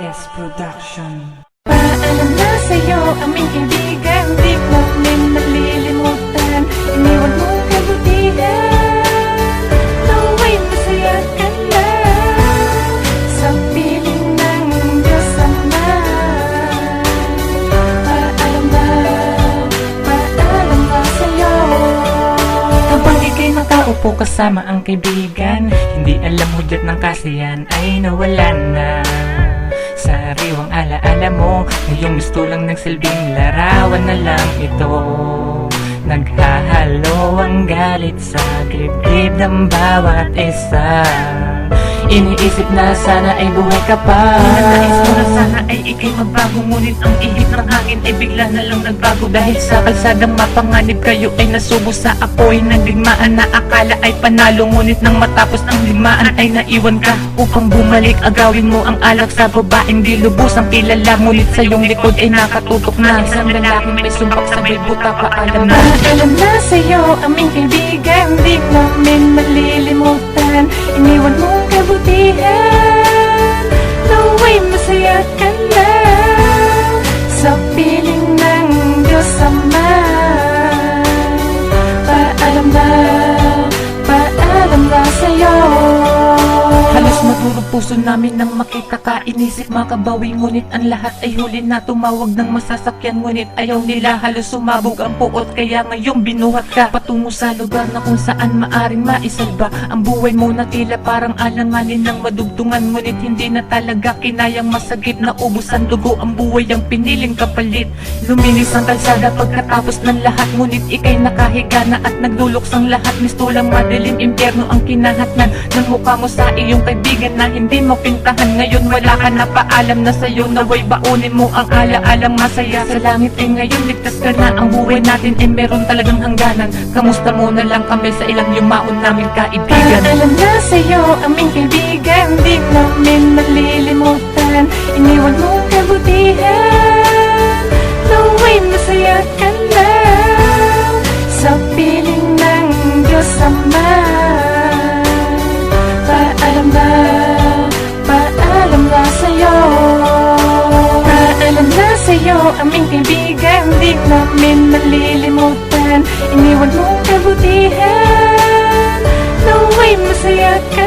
S Production. Paalam na sa'yo, aming kaibigan, di namin malilimutan. Iniwan mong kabutihan, nawa'y masaya ka na sa piling ng Diyos Ama. Paalam na sa'yo. Habang ika'y nakaupo kasama ang kaibigan, hindi alam hudyat ng kasiyan ay nawalan na. Sariwang alaala mo, ngayong gusto lang nagsilbing larawan na lang ito. Naghahalo ang galit sa dibdib ng bawat isa. Iniisip na sana ay buhay ka pa. Nais mo na sana ay ikay magbago, ngunit ang ihip ng hangin ay bigla na lang nagbago. Dahil sa kalsadang mapanganib kayo ay nasubo sa apoy ng digmaan na akala ay panalo. Ngunit nang matapos ng digmaan ay naiwan ka upang bumalik. Agawin mo ang alak sa babaeng di lubusang kilala, ngunit sa iyong likod ay nakatutok na isang lalaking may sumbak sa bilbuta. Paalam na, paalam na sa'yo, aming kaibigan, di namin malilimutan. Iniwan mong kabutihan, nawa'y masaya ka na sa piling ng Diyos Ama. Paalam na sa'yo. Halos madurog puso namin nang makita ka. Inisip makabawi, ngunit ang lahat ay huli na. Tumawag ng masasakyan, ngunit ayaw nila. Halos sumabog ang puot, kaya ngayong binuhat ka patungo sa lugar na kung saan maaring maisalba ang buhay mo na tila parang alanganin ng madugtungan. Ngunit hindi na talaga kinayang masagip na ubusan dugo ang buhay ang piniling kapalit. Luminis ang kalsada pagkatapos ng lahat, ngunit ikay nakahiga na at nagluluks ang lahat. Mistulang madilim impyerno ang kinahatnan ng mukha mo sa iyong kaibigan na hindi mo pintahan. Ngayon wala ka na, paalam na sa'yo, naway baunin mo ang alaalang masaya. Sa langit ay ngayon ligtas ka na, ang buhay natin ay meron talagang hangganan. Kamusta mo na lang kami sa ilang yumaon namin kaibigan. Paalam na sa'yo, aming kaibigan, di namin malilimutan. Iniwan mong kabutihan, naway masaya ka na sa piling ng Diyos Ama. Paalam na sa'yo. Paalam na sa'yo, aming kaibigan, di namin malilimutan. Iniwan mong kabutihan, nawa'y masaya ka